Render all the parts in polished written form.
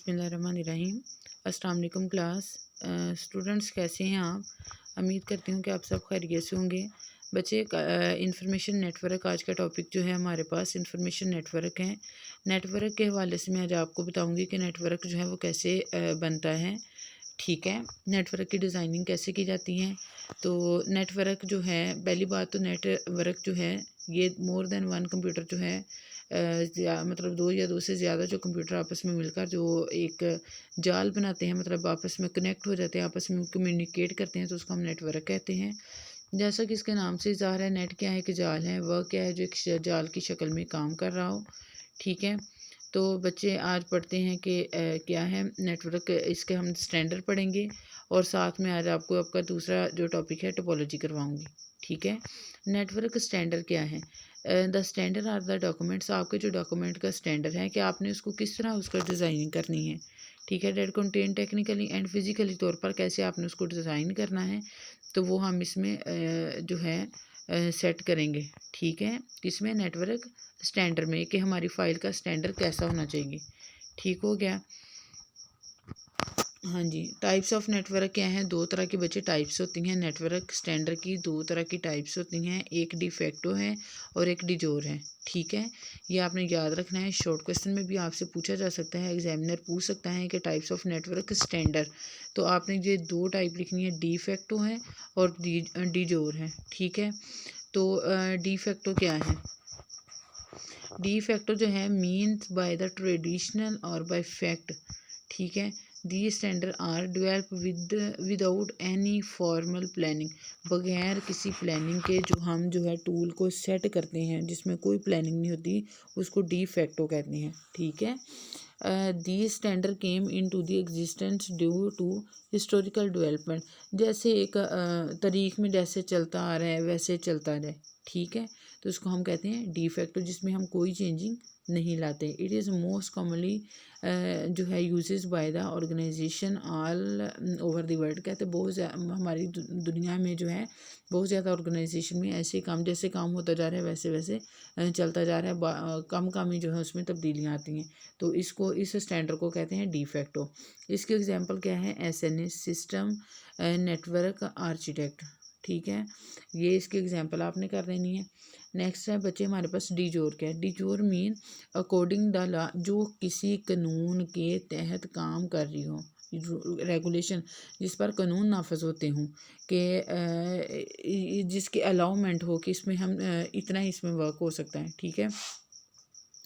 बिस्मिल्लाहिर्रहमानिर्रहीम। अस्सलाम वालेकुम क्लास। स्टूडेंट्स कैसे हैं आप? उम्मीद करती हूँ कि आप सब खैरियत से होंगे। बच्चे इंफॉर्मेशन नेटवर्क आज का टॉपिक जो है हमारे पास इंफॉर्मेशन नेटवर्क है। नेटवर्क के हवाले से मैं आज आपको बताऊँगी कि नेटवर्क जो है वो कैसे बनता है। ठीक है, नेटवर्क की डिज़ाइनिंग कैसे की जाती है। तो नेटवर्क जो है, पहली बात तो नेटवर्क जो है ये मोर देन वन कंप्यूटर जो है मतलब दो या दो से ज़्यादा जो कंप्यूटर आपस में मिलकर जो एक जाल बनाते हैं, मतलब आपस में कनेक्ट हो जाते हैं, आपस में कम्युनिकेट करते हैं, तो उसको हम नेटवर्क कहते हैं। जैसा कि इसके नाम से ज़ाहिर है, नेट क्या है कि जाल है, वह क्या है जो एक जाल की शक्ल में काम कर रहा हो। ठीक है, तो बच्चे आज पढ़ते हैं कि क्या है नेटवर्क, इसके हम स्टैंडर्ड पढ़ेंगे और साथ में आज आपको आपका दूसरा जो टॉपिक है टोपोलॉजी करवाऊंगी। ठीक है, नेटवर्क स्टैंडर्ड क्या है? The standard are the documents, आपके जो डॉक्यूमेंट का स्टैंडर्ड है कि आपने उसको किस तरह उसका डिज़ाइनिंग करनी है। ठीक है, that contain technically and physically तौर पर कैसे आपने उसको डिज़ाइन करना है, तो वो हम इसमें जो है सेट करेंगे। ठीक है, इसमें नेटवर्क स्टैंडर्ड में कि हमारी फ़ाइल का स्टैंडर्ड कैसा होना चाहिए। ठीक हो गया। हाँ जी, टाइप्स ऑफ नेटवर्क क्या हैं? दो तरह की बच्चे टाइप्स होती हैं नेटवर्क स्टैंडर्ड की। दो तरह की टाइप्स होती हैं, एक डिफेक्टो है और एक डिजोर है। ठीक है, ये आपने याद रखना है। शॉर्ट क्वेश्चन में भी आपसे पूछा जा सकता है, एग्जामिनर पूछ सकता है कि टाइप्स ऑफ नेटवर्क स्टैंडर्ड, तो आपने ये दो टाइप लिखनी है, डिफेक्टो है और डिजोर है। ठीक है, तो डिफेक्टो क्या है? डिफेक्टो जो है मीन्स बाय द ट्रेडिशनल और बाय फैक्ट। ठीक है, the standard are develop without any formal planning, बगैर किसी प्लानिंग के जो हम जो है टूल को सेट करते हैं जिसमें कोई प्लानिंग नहीं होती, उसको डिफेक्टो कहते हैं। ठीक है, the standard came into the existence due to historical development, जैसे एक तारीख में जैसे चलता आ रहा है वैसे चलता रहे। ठीक है, तो उसको हम कहते हैं डिफेक्टो, जिसमें हम कोई चेंजिंग नहीं लाते। इट इज़ मोस्ट कॉमनली जो है uses by the organisation all over the world, कहते बहुत हमारी दुनिया में जो है बहुत ज़्यादा ऑर्गेनाइजेशन में ऐसे काम, जैसे काम होता जा रहा है वैसे वैसे चलता जा रहा है, कम कम ही जो है उसमें तब्दीलियाँ आती हैं, तो इसको इस स्टैंडर्ड को कहते हैं डिफेक्टो। इसके एग्जांपल क्या है? SNS system network architect. ठीक है, ये इसके एग्जांपल आपने कर लेनी है। नेक्स्ट है बच्चे हमारे पास डिजोर। क्या है? डिजोर मीन अकॉर्डिंग द लॉ, जो किसी कानून के तहत काम कर रही हो, रेगुलेशन जिस पर कानून नाफज होते हों, कि जिसकी अलाउमेंट हो कि इसमें हम इतना ही इसमें वर्क हो सकता है। ठीक है,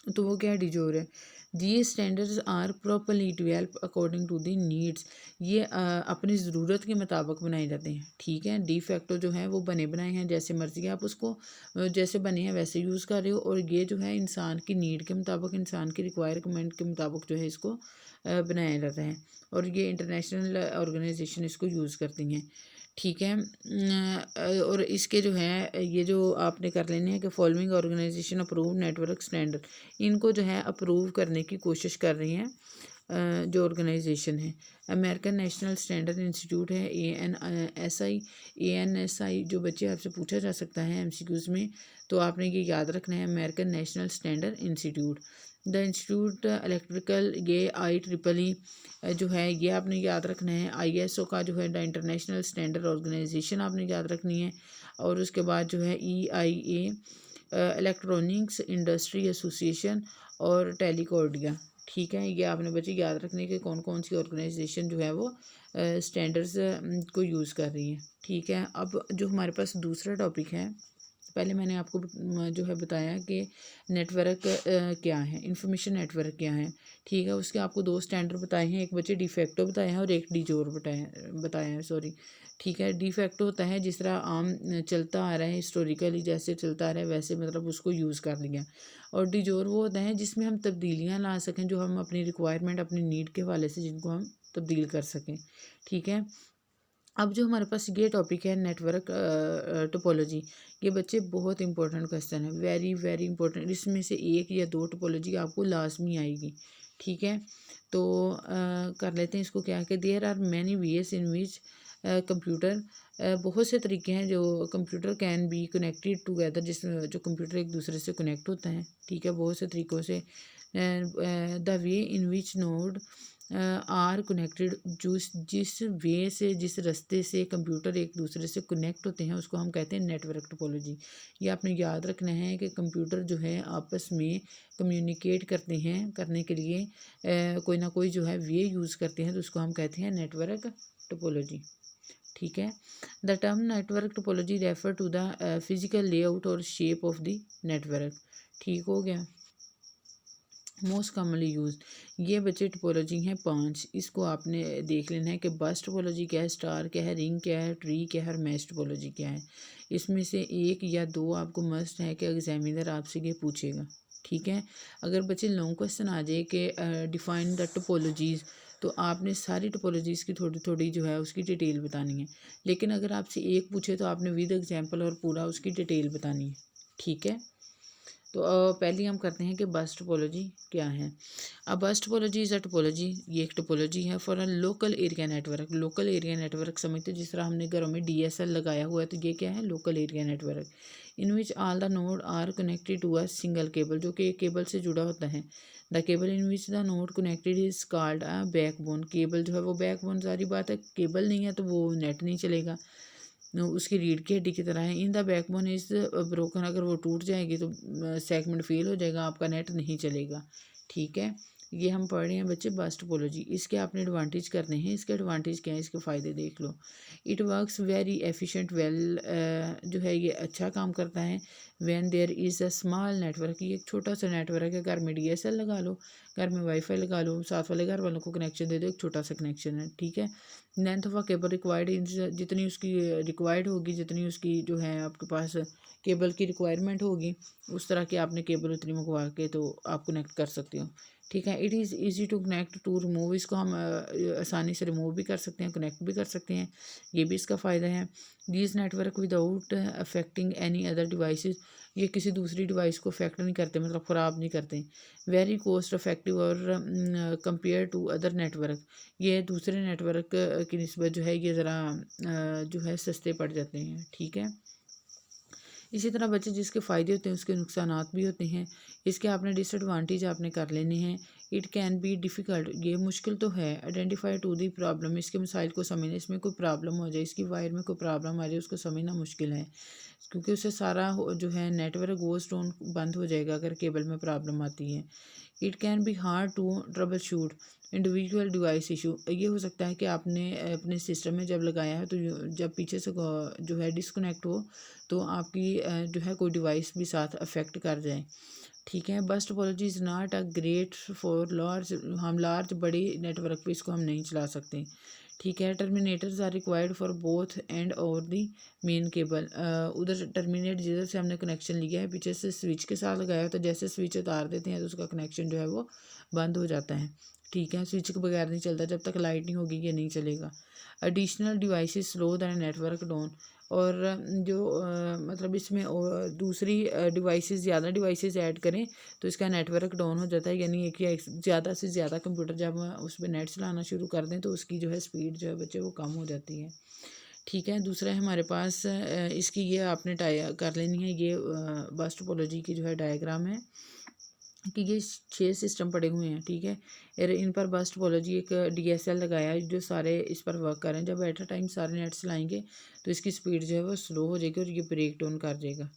तो वो क्या डिजोर है? The standards are properly develop according to the needs, ये अपनी ज़रूरत के मुताबिक बनाए जाते हैं। ठीक है, डी फैक्टो जो है वो बने बनाए हैं, जैसे मर्जी आप उसको जैसे बने हैं वैसे यूज़ कर रहे हो, और ये जो है इंसान की नीड के मुताबिक, इंसान की रिक्वायरमेंट के मुताबिक जो है इसको बनाया जाता है, और ये इंटरनेशनल ऑर्गेनाइजेशन इसको यूज़ करती हैं। ठीक है, और इसके जो है ये जो आपने कर लेने हैं कि following organisation approve network standard, इनको जो है अप्रूव करने की कोशिश कर रही हैं जो ऑर्गेनाइजेशन है। अमेरिकन नेशनल स्टैंडर्ड इंस्टीट्यूट है, ANSI जो बच्चे आपसे पूछा जा सकता है MCQs में, तो आपने ये याद रखना है, American national standard institute. The institute electrical, ये IEEE जो है ये आपने याद रखना है। ISO का जो है द इंटरनेशनल स्टैंडर्ड ऑर्गेनाइजेशन आपने याद रखनी है, और उसके बाद जो है EIA इलेक्ट्रॉनिक्स इंडस्ट्री एसोसिएशन और टेलीकॉर्डिया। ठीक है, ये आपने बच्चे याद रखने के कौन कौन सी ऑर्गेनाइजेशन जो है वो स्टैंडर्ड्स को यूज़ कर रही है। ठीक है, अब जो हमारे पास दूसरा टॉपिक है, पहले मैंने आपको जो है बताया कि नेटवर्क क्या है, इंफॉर्मेशन नेटवर्क क्या है। ठीक है, उसके आपको दो स्टैंडर्ड बताए हैं, एक बच्चे डिफेक्टो बताया है और एक डिजोर बताया है, सॉरी। ठीक है, डिफेक्टो होता है जिस तरह आम चलता आ रहा है, हिस्टोरिकली जैसे चलता आ रहा है वैसे मतलब उसको यूज़ कर लिया, और डिजोर वो होता है जिसमें हम तब्दीलियाँ ला सकें, जो हम अपनी रिक्वायरमेंट अपनी नीड के हवाले से जिनको हम तब्दील कर सकें। ठीक है, अब जो हमारे पास ये टॉपिक है नेटवर्क टोपोलॉजी, ये बच्चे बहुत इंपॉर्टेंट क्वेश्चन है, वेरी वेरी इंपॉर्टेंट। इसमें से एक या दो टोपोलॉजी आपको लाजमी आएगी। ठीक है, तो कर लेते हैं इसको। क्या कि there are many ways in which computer, बहुत से तरीके हैं जो computer can be connected together, जिसमें जो कंप्यूटर एक दूसरे से कनेक्ट होता है। ठीक है, बहुत से तरीक़ों से। The way in which node are connected, जिस वे से, जिस रास्ते से कंप्यूटर एक दूसरे से कनेक्ट होते हैं उसको हम कहते हैं नेटवर्क टोपोलॉजी। ये आपने याद रखना है कि कंप्यूटर जो है आपस में कम्युनिकेट करते हैं, करने के लिए कोई ना कोई जो है वे यूज़ करते हैं, तो उसको हम कहते हैं नेटवर्क टोपोलॉजी। ठीक है। The term network topology refer to the physical layout और शेप ऑफ द नेटवर्क। ठीक हो गया। मोस्ट कॉमनली यूज, ये बच्चे टोपोलॉजी हैं 5। इसको आपने देख लेना है कि बस टोपोलॉजी क्या है, स्टार क्या है, रिंग क्या है, ट्री क्या है और मैश टोपोलॉजी क्या है। इसमें से एक या दो आपको मस्ट है कि एग्जामिनर आपसे ये पूछेगा। ठीक है। अगर बच्चे लॉन्ग क्वेश्चन आ जाए कि डिफाइन द टोपोलॉजीज़, तो आपने सारी टोपोलॉजीज़ की थोड़ी थोड़ी जो है उसकी डिटेल बतानी है। लेकिन अगर आपसे एक पूछे तो आपने विद एग्जाम्पल और पूरा उसकी डिटेल बतानी है। ठीक है। तो पहले हम करते हैं कि बस टोपोलॉजी क्या है। अब बस टोपोलॉजी इज़ अ टोपोलॉजी, ये एक टोपोलॉजी है for a local area network. Local area network समझते, जिस तरह हमने घरों में डीएसएल लगाया हुआ है, तो ये क्या है, local area network. In which all the node are connected to a single cable, जो कि एक केबल से जुड़ा होता है। The cable in which the node connected is called a backbone. Cable जो है वो बैकबोन, सारी बात है, केबल नहीं है तो वो नेट नहीं चलेगा, उसकी रीढ़ की हड्डी की तरह है। In the backbone is broken, अगर वो टूट जाएगी तो सेगमेंट फेल हो जाएगा, आपका नेट नहीं चलेगा। ठीक है। ये हम पढ़ रहे हैं बच्चे बस टोपोलॉजी। इसके आपने एडवांटेज करने हैं। इसके एडवांटेज क्या है, इसके फ़ायदे देख लो। It works very efficient, well जो है ये अच्छा काम करता है। When there is a small network, ये एक छोटा सा नेटवर्क है, घर में डीएसएल लगा लो, घर में वाईफाई लगा लो, साथ वाले घर वालों को कनेक्शन दे दो, एक छोटा सा कनेक्शन है। ठीक है। Length of a cable required, जितनी उसकी रिक्वायर्ड होगी, जितनी उसकी जो है आपके पास केबल की रिक्वायरमेंट होगी, उस तरह की आपने केबल उतनी मंगवा के तो आप कनेक्ट कर सकते हो। ठीक है। It is easy to connect to remove, इसको हम आसानी से रिमूव भी कर सकते हैं, कनेक्ट भी कर सकते हैं, ये भी इसका फ़ायदा है। These network without affecting any other devices, ये किसी दूसरी डिवाइस को अफेक्ट नहीं करते, मतलब ख़राब नहीं करते। वेरी कॉस्ट इफेक्टिव और कंपेयर टू अदर नेटवर्क, ये दूसरे नेटवर्क की निस्बत जो है ये ज़रा जो है सस्ते पड़ जाते हैं। ठीक है। इसी तरह बच्चे जिसके फ़ायदे होते हैं उसके नुकसानात भी होते हैं। इसके आपने डिसएडवांटेज आपने कर लेने हैं। इट कैन बी डिफ़िकल्ट, ये मुश्किल तो है। आइडेंटिफाई टू दी प्रॉब्लम, इसके मसाइल को समझने, इसमें कोई प्रॉब्लम हो जाए, इसकी वायर में कोई प्रॉब्लम आ जाए, उसको समझना मुश्किल है, क्योंकि उससे सारा जो है नेटवर्क गोस्ट ऑन बंद हो जाएगा अगर केबल में प्रॉब्लम आती है। It can be hard to troubleshoot individual device issue, ये हो सकता है कि आपने अपने सिस्टम में जब लगाया है तो जब पीछे से जो है डिस्कनेक्ट हो तो आपकी जो है कोई डिवाइस भी साथ अफेक्ट कर जाए। ठीक है। Bus topology is not a great for large, हम लार्ज बड़ी नेटवर्क पे इसको हम नहीं चला सकते। ठीक है। Terminators are required for both end और दी मेन केबल, उधर टर्मिनेट जिधर से हमने कनेक्शन लिया है पीछे से स्विच के साथ लगाया तो जैसे स्विच उतार देते हैं तो उसका कनेक्शन जो है वो बंद हो जाता है। ठीक है। स्विच के बगैर नहीं चलता, जब तक लाइट नहीं होगी ये नहीं चलेगा। Additional devices slow than network down, और जो मतलब इसमें दूसरी डिवाइसेस, ज़्यादा डिवाइसेस ऐड करें तो इसका नेटवर्क डाउन हो जाता है, यानी एक या ज़्यादा से ज़्यादा कंप्यूटर जब उस पर नेट चलाना शुरू कर दें तो उसकी जो है स्पीड जो है बच्चे वो कम हो जाती है। ठीक है। दूसरा है हमारे पास इसकी ये आपने कर लेनी है, ये बस टोपोलॉजी की जो है डायग्राम है कि ये 6 सिस्टम पड़े हुए हैं। ठीक है। और इन पर बस टोपोलॉजी एक डीएसएल लगाया है जो सारे इस पर वर्क कर रहे हैं। जब एट अ टाइम सारे नेट चलाएंगे तो इसकी स्पीड जो है वो स्लो हो जाएगी और ये ब्रेक डाउन कर देगा।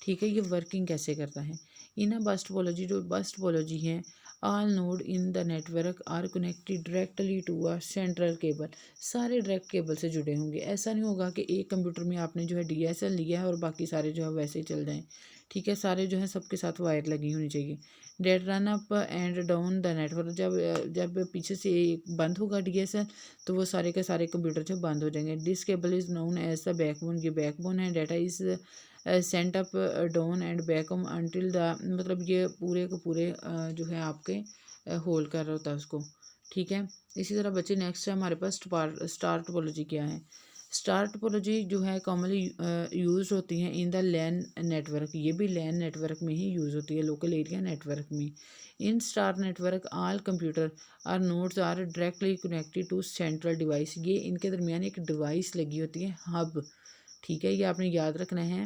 ठीक है। ये वर्किंग कैसे करता है, इन बस टोपोलॉजी, जो बस टोपोलॉजी है, all node in the network are connected directly to a central cable, सारे डायरेक्ट केबल से जुड़े होंगे। ऐसा नहीं होगा कि एक कंप्यूटर में आपने जो है डीएसएल लिया है और बाकी सारे जो है वैसे ही चल जाएँ। ठीक है। सारे जो है सबके साथ वायर लगी होनी चाहिए। That run up and down the network, जब पीछे से बंद होगा डीएसएल तो वो सारे के सारे कंप्यूटर जो बंद हो जाएंगे। This cable is known as the backbone, ये बैकबोन है। Data is sent up down and back until the, मतलब ये पूरे के पूरे जो है आपके होल्ड कर रहा होता है उसको। ठीक है। इसी तरह बच्चे नेक्स्ट है हमारे पास स्टार टोपोलॉजी क्या है। स्टार टोपोलॉजी जो है कॉमनली यूज होती हैं इन द लैन नेटवर्क, ये भी लैन नेटवर्क में ही यूज़ होती है, लोकल एरिया नेटवर्क में। In star network all computer are nodes are directly connected to central device, ये इनके दरमियान एक डिवाइस लगी होती है, हब। ठीक है। ये आपने याद रखना है।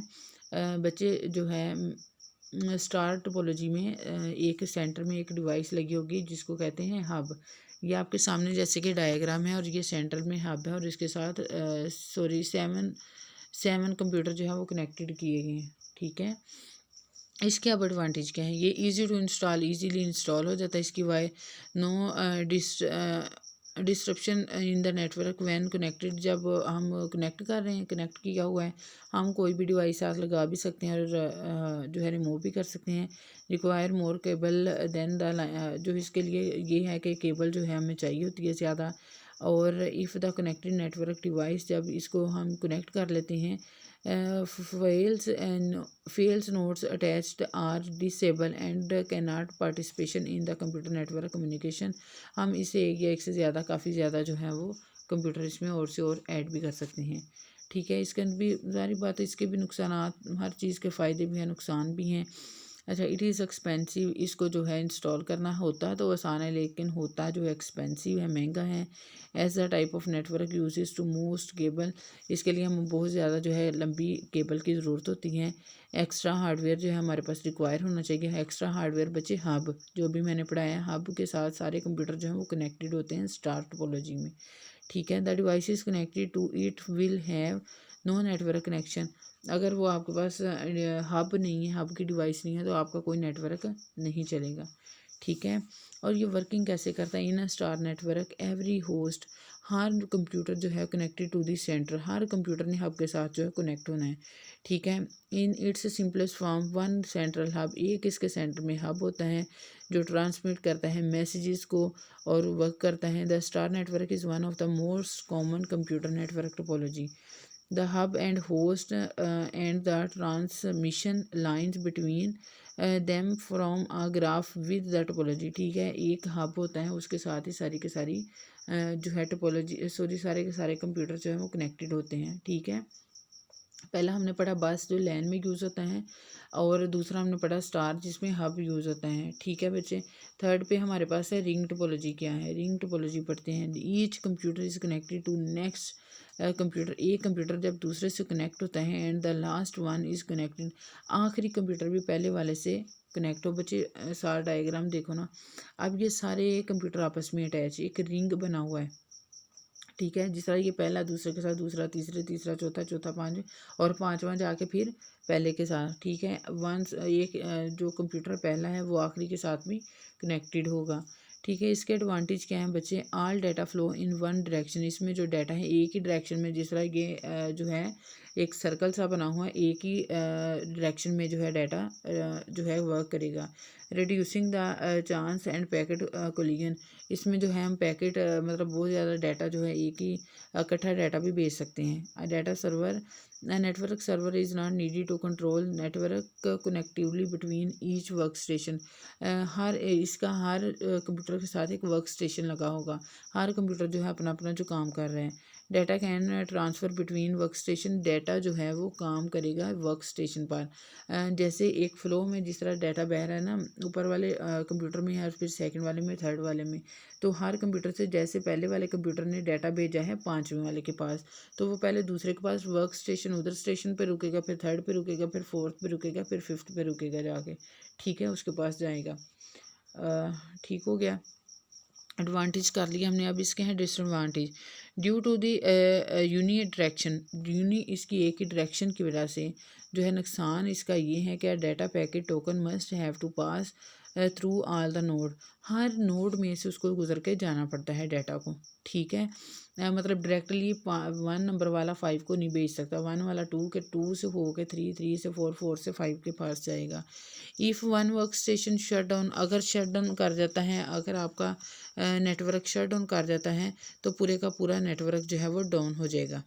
बच्चे जो है स्टार टोपोलॉजी में एक सेंटर में एक डिवाइस लगी होगी जिसको कहते हैं हब। ये आपके सामने जैसे कि डायग्राम है और ये सेंटर में हब है और इसके साथ सेवन कंप्यूटर जो है वो कनेक्टेड किए गए हैं। ठीक है, इसके अब एडवांटेज क्या है, ये easy to install, easily install हो जाता है। इसकी why no disruption in the network when connected, जब हम कनेक्ट कर रहे हैं, कनेक्ट किया हुआ है, हम कोई भी डिवाइस साथ लगा भी सकते हैं और जो है रिमूव भी कर सकते हैं। Require more cable than the, जो इसके लिए ये है कि केबल जो है हमें चाहिए होती है ज़्यादा। और if the connected network device, जब इसको हम कनेक्ट कर लेते हैं, fails nodes attached are disabled and cannot participation in the computer network communication। हम इसे एक या एक से ज़्यादा, काफ़ी ज़्यादा जो है वो कंप्यूटर इसमें और से और ऐड भी कर सकते हैं। ठीक है, इसके अंदर भी सारी बात है, इसके भी नुकसान, हर चीज़ के फ़ायदे भी हैं, नुकसान भी हैं। अच्छा, इट इज़ एक्सपेंसिव, इसको जो है इंस्टॉल करना होता तो आसान है, लेकिन होता जो एक्सपेंसिव है, महंगा है। As the type of network uses to most cable, इसके लिए हम बहुत ज़्यादा जो है लंबी केबल की ज़रूरत होती है। एक्स्ट्रा हार्डवेयर जो है हमारे पास रिक्वायर होना चाहिए। एक्स्ट्रा हार्डवेयर बचे हब, जो भी मैंने पढ़ाया है, हब के साथ सारे कंप्यूटर जो हैं वो कनेक्टेड होते हैं स्टार टोपोलॉजी में। ठीक है, the device is connected to it will have no network connection, अगर वो आपके पास हब नहीं है, हब की डिवाइस नहीं है, तो आपका कोई नेटवर्क नहीं चलेगा। ठीक है, और ये वर्किंग कैसे करता है, in a star network every host, हर कंप्यूटर जो है कनेक्टेड टू दी सेंटर, हर कंप्यूटर ने हब के साथ जो है कनेक्ट होना है। ठीक है, in its simplest form one central hub, एक इसके सेंटर में हब होता है जो ट्रांसमिट करता है मैसेजेस को और वर्क करता है। The star network is one of the most common computer network topology. The hub and host and the transmission lines between them from a graph with the topology। ठीक है, एक hub होता है, उसके साथ ही सारी के सारी जो है टोपोलॉजी, सॉरी, सारे के सारे कंप्यूटर जो है वो कनेक्टेड होते हैं। ठीक है, पहला हमने पढ़ा बस जो लैन में यूज़ होता है, और दूसरा हमने पढ़ा स्टार जिसमें हब यूज़ होता है। ठीक है बच्चे, थर्ड पे हमारे पास है रिंग टोपोलॉजी। क्या है रिंग टोपोलॉजी, पढ़ते हैं। Each computer is connected to next computer, एक कंप्यूटर जब दूसरे से कनेक्ट होता है, and the last one is connected, आखिरी कंप्यूटर भी पहले वाले से कनेक्ट हो। बच्चे सारा डायग्राम देखो ना, अब ये सारे कंप्यूटर आपस में अटैच, एक रिंग बना हुआ है। ठीक है, जिस तरह ये पहला दूसरे के साथ, दूसरा तीसरे, तीसरा चौथा, चौथा पाँचवें, और पाँचवा जाके फिर पहले के साथ। ठीक है, वंस एक जो कंप्यूटर पहला है वो आखिरी के साथ भी कनेक्टेड होगा। ठीक है, इसके एडवांटेज क्या हैं बच्चे, all data flow in one direction, इसमें जो डाटा है एक ही डायरेक्शन में, जिस तरह ये जो है एक सर्कल सा बना हुआ है, एक ही डायरेक्शन में जो है डाटा जो है वर्क करेगा। Reducing the chance end packet collision, इसमें जो है हम पैकेट मतलब बहुत ज़्यादा डाटा जो है एक ही इकट्ठा डाटा भी भेज सकते हैं। Data server, network server is not needed to control network connectively between each work station, हर इसका हर कंप्यूटर के साथ एक वर्क स्टेशन लगा होगा, हर कंप्यूटर जो है अपना अपना जो काम कर रहे हैं। Data can transfer between work station, data जो है वो काम करेगा वर्क स्टेशन पर। जैसे एक फ़्लो में जिस तरह डाटा बह रहा है ना, ऊपर वाले कंप्यूटर में है, फिर सेकंड वाले में, थर्ड वाले में, तो हर कंप्यूटर से जैसे पहले वाले कंप्यूटर ने डाटा भेजा है पाँचवें वाले के पास, तो वो पहले दूसरे के पास वर्क स्टेशन, उधर स्टेशन पे रुकेगा, फिर थर्ड पे रुकेगा, फिर फोर्थ पे रुकेगा, फिर फिफ्थ पे रुकेगा जाके। ठीक है, उसके पास जाएगा। ठीक हो गया, एडवांटेज कर लिया हमने। अब इसके हैं disadvantage. Due to the unidirection, uni इसकी एक ही डायरेक्शन की वजह से जो है नुकसान इसका ये है कि data packet token must have to pass through all the node, हर नोड में से उसको गुजर के जाना पड़ता है डाटा को। ठीक है, मतलब डायरेक्टली 1 नंबर वाला 5 को नहीं भेज सकता, 1 वाला 2 के 2 से हो के 3, 3 से 4, 4 से 5 के पास जाएगा। If one work station shut down, अगर शट डाउन कर जाता है, अगर आपका नेटवर्क शट डाउन कर जाता है, तो पूरे का पूरा नेटवर्क जो है वो डाउन हो जाएगा।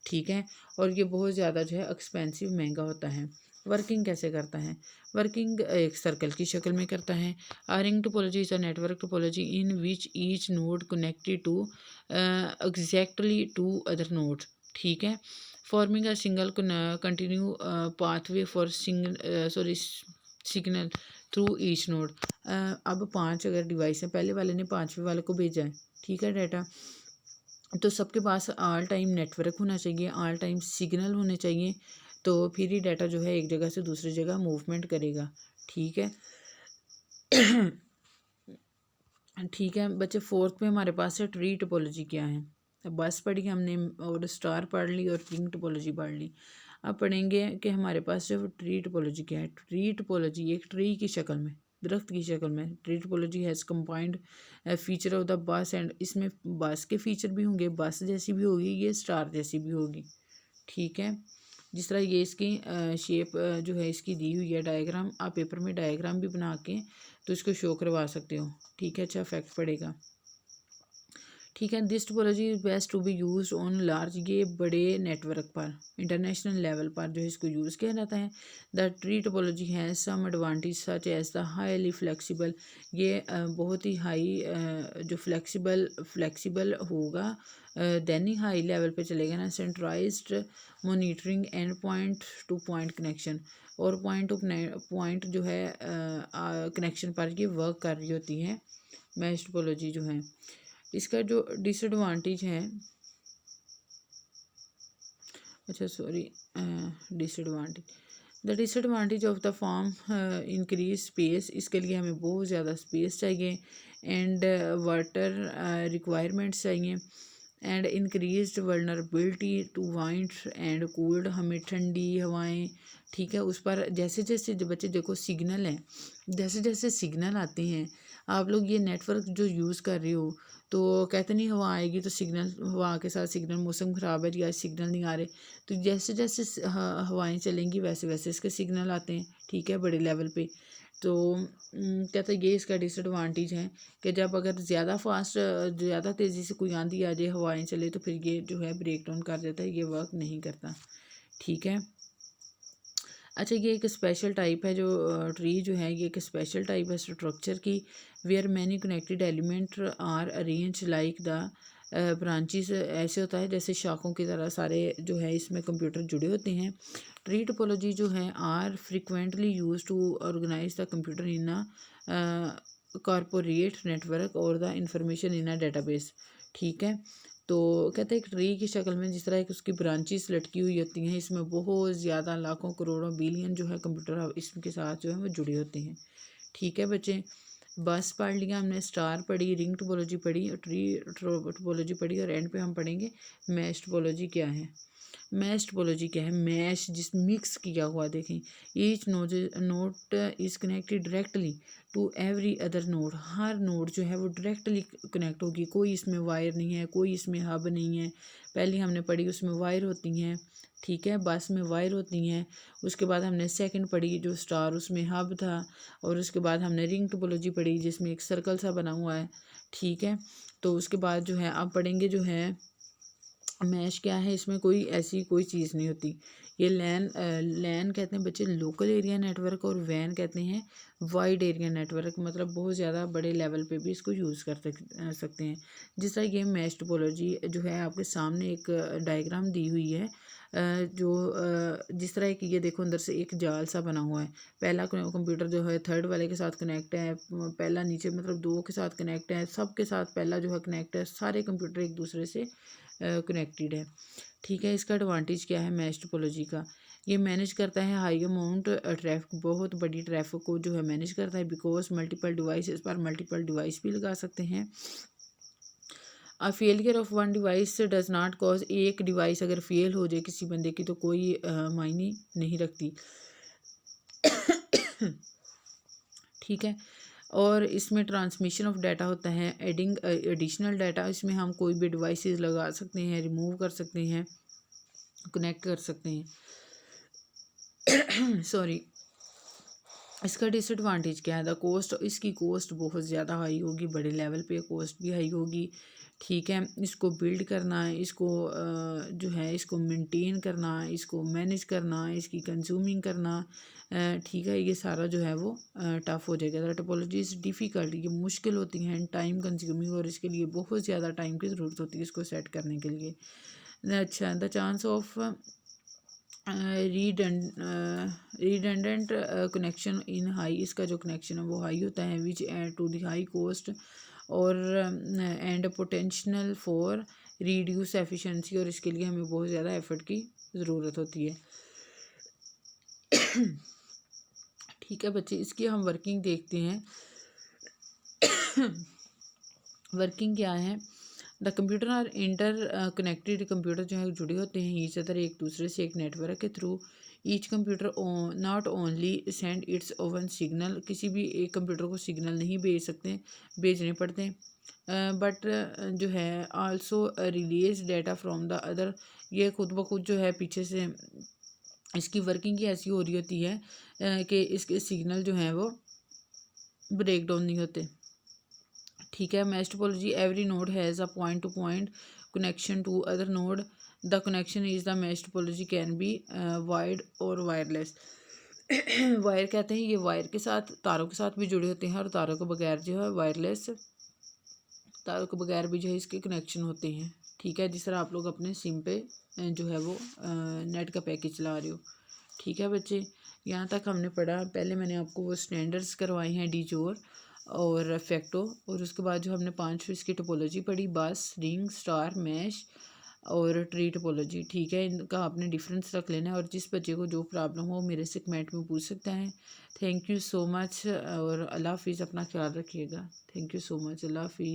ठीक है, और ये बहुत ज़्यादा जो है एक्सपेंसिव, महंगा होता है। वर्किंग कैसे करता है, वर्किंग एक सर्कल की शक्ल में करता है। Ring topology is a network topology in which each node connected to exactly to other node. ठीक है, forming a single continue pathway for signal through each node. अब 5 अगर डिवाइस है, पहले वाले ने 5वें वाले को भेजा है, ठीक है डाटा, तो सबके पास ऑल टाइम नेटवर्क होना चाहिए, ऑल टाइम सिग्नल होने चाहिए, तो फिर ही डाटा जो है एक जगह से दूसरी जगह मूवमेंट करेगा। ठीक है, ठीक है बच्चे, फोर्थ में हमारे पास है ट्री टोपोलॉजी क्या है। अब बस पढ़ी हमने और स्टार पढ़ ली और रिंग टोपोलॉजी पढ़ ली। अब पढ़ेंगे कि हमारे पास जो ट्री टोपोलॉजी क्या है। ट्री टोपोलॉजी एक ट्री की शक्ल में, दरख्त की शक्ल में, tree topology has combined feature of the bus and, इसमें बस के फीचर भी होंगे, बस जैसी भी होगी, ये स्टार जैसी भी होगी। ठीक है, जिस तरह ये इसकी शेप जो है इसकी दी हुई है डायग्राम, आप पेपर में डायग्राम भी बना के तो इसको शो करवा सकते हो। ठीक है, अच्छा इफेक्ट पड़ेगा। ठीक है, this topology is best to be use on large, ये बड़े नेटवर्क पर, इंटरनेशनल लेवल पर जो इसको यूज़ किया जाता है। The tree topology has some advantage such as the highly flexible, ये बहुत ही हाई जो फ्लेक्सिबल होगा, देन ही हाई लेवल पे चलेगा ना। Centralized monitoring and point to point connection, और पॉइंट टू पॉइंट जो है कनेक्शन पर ये वर्क कर रही होती है मैश टोपोलॉजी जो है। इसका जो डिसएडवांटेज है, अच्छा sorry, disadvantage, the disadvantage of the form increase space, इसके लिए हमें बहुत ज़्यादा स्पेस चाहिए, एंड वाटर रिक्वायरमेंट्स चाहिए, and increased vulnerability to wind and cold, हमें ठंडी हवाएं, ठीक है, उस पर जैसे जैसे जो बच्चे देखो सिग्नल हैं, जैसे जैसे सिग्नल आते हैं, आप लोग ये नेटवर्क जो यूज़ कर रहे हो, तो कहते नहीं हवा आएगी तो सिग्नल, हवा के साथ सिग्नल, मौसम ख़राब है या सिग्नल नहीं आ रहे, तो जैसे जैसे हवाएं चलेंगी वैसे वैसे इसके सिग्नल आते हैं। ठीक है, बड़े लेवल पे। तो कहते हैं ये इसका डिसएडवांटेज है कि जब अगर ज़्यादा फास्ट, ज़्यादा तेज़ी से कोई आंधी आ जाए, हवाएं चले, तो फिर ये जो है ब्रेक डाउन कर देता है, ये वर्क नहीं करता। ठीक है, अच्छा ये एक स्पेशल टाइप है जो ट्री जो है, ये एक स्पेशल टाइप है स्ट्रक्चर की, where many connected element are arrange like the branches, ऐसे होता है जैसे शाखों की तरह सारे जो है इसमें कंप्यूटर जुड़े होते हैं। ट्री टोपोलॉजी जो है are frequently use to organise the computer in a corporate network और the information in a database. ठीक है, तो कहते हैं एक ट्री की शक्ल में जिस तरह एक उसकी ब्रांचेस लटकी हुई होती हैं, इसमें बहुत ज़्यादा लाखों करोड़ों बिलियन जो है कंप्यूटर इसके साथ जो है वो जुड़े होते हैं। ठीक है बच्चे, बस पढ़ लिया हमने, स्टार पढ़ी, रिंग टोपोलॉजी पढ़ी और ट्री टोपोलॉजी पढ़ी, और एंड पे हम पढ़ेंगे मैश टोपोलॉजी क्या है। मैश टोपोलॉजी क्या है, मैश जिस मिक्स किया हुआ, देखें, each node is connected directly to every other node, हर नोड जो है वो डायरेक्टली कनेक्ट होगी, कोई इसमें वायर नहीं है, कोई इसमें हब नहीं है। पहले हमने पढ़ी उसमें वायर होती हैं, ठीक है, बस में वायर होती हैं। उसके बाद हमने सेकंड पढ़ी जो स्टार, उसमें हब था, और उसके बाद हमने रिंग टोपोलॉजी पढ़ी जिसमें एक सर्कल सा बना हुआ है। ठीक है, तो उसके बाद जो है आप पढ़ेंगे जो है मैश क्या है, इसमें कोई ऐसी कोई चीज़ नहीं होती। ये लैन कहते हैं बच्चे लोकल एरिया नेटवर्क, और वैन कहते हैं वाइड एरिया नेटवर्क, मतलब बहुत ज़्यादा बड़े लेवल पे भी इसको यूज़ कर सकते हैं। जिस तरह ये मैश टोपोलॉजी जो है आपके सामने एक डायग्राम दी हुई है, जो जिस तरह की ये देखो अंदर से एक जाल सा बना हुआ है, पहला कंप्यूटर जो है थर्ड वाले के साथ कनेक्ट है, पहला नीचे मतलब दो के साथ कनेक्ट है, सब के साथ पहला जो है कनेक्ट है, सारे कंप्यूटर एक दूसरे से कनेक्टेड है। ठीक है, इसका एडवांटेज क्या है मैश टोपोलॉजी का, ये मैनेज करता है हाई अमाउंट ट्रैफिक, बहुत बड़ी ट्रैफिक को जो है मैनेज करता है, बिकॉज मल्टीपल डिवाइस, इस पर मल्टीपल डिवाइस भी लगा सकते हैं। A failure of one device does not cause, एक डिवाइस अगर फेल हो जाए किसी बंदे की तो कोई मायने नहीं रखती। ठीक है, और इसमें ट्रांसमिशन ऑफ डाटा होता है, एडिंग एडिशनल डाटा, इसमें हम कोई भी डिवाइसेस लगा सकते हैं, रिमूव कर सकते हैं, कनेक्ट कर सकते हैं। सॉरी, इसका डिसएडवांटेज क्या है, द कॉस्ट, इसकी कॉस्ट बहुत ज़्यादा हाई होगी, बड़े लेवल पे कॉस्ट भी हाई होगी। ठीक है, इसको बिल्ड करना, इसको जो है इसको मेंटेन करना, इसको मैनेज करना, इसकी कंज्यूमिंग करना, ठीक है, ये सारा जो है वो टफ हो जाएगा। द टोपोलॉजी इज़ डिफ़िकल्ट, ये मुश्किल होती हैं, टाइम कंज्यूमिंग, और इसके लिए बहुत ज़्यादा टाइम की ज़रूरत होती है इसको सेट करने के लिए। अच्छा, the chance of redundant connection in high, इसका जो कनेक्शन है वो हाई होता है, which add to the high cost, और and potential for reduce efficiency, और इसके लिए हमें बहुत ज़्यादा एफर्ट की ज़रूरत होती है। ठीक है बच्चे, इसकी हम वर्किंग देखते हैं। वर्किंग क्या है। The computer are interconnected, computer जो है जुड़े होते हैं ईच अदर, एक दूसरे से एक नेटवर्क के through. Each computer not only send it's oven signal, किसी भी एक कंप्यूटर को सिग्नल नहीं भेज सकते, भेजने पड़ते हैं, बट जो है also release data from the other, ये खुद ब खुद जो है पीछे से इसकी वर्किंग ही ऐसी हो रही होती है कि इसके सिग्नल जो हैं वो ब्रेक डाउन नहीं होते। ठीक है। Mesh topology, every node has a point to point connection to other node, the connection is the mesh topology can be wide और वायरलेस। वायर कहते हैं ये वायर के साथ, तारों के साथ भी जुड़े होते हैं, और तारों के बगैर जो है वायरलेस, तारों के बगैर भी जो है इसके कनेक्शन होते हैं। ठीक है, जिस तरह आप लोग अपने सिम पे जो है वो नेट का पैकेज चला रहे हो। ठीक है बच्चे, यहाँ तक हमने पढ़ा। पहले मैंने आपको वो स्टैंडर्ड्स करवाए हैं, डिजोर और फैक्टो, और उसके बाद जो हमने 5 इसकी टोपोलॉजी पढ़ी, बस, रिंग, स्टार, मैश और ट्री टोपोलॉजी। ठीक है, इनका आपने डिफरेंस रख लेना है, और जिस बच्चे को जो प्रॉब्लम हो मेरे से कमेंट में पूछ सकता है। थैंक यू सो मच, और अल्लाह हाफिज़, अपना ख्याल रखिएगा। थैंक यू सो मच, अल्लाह हाफिज़।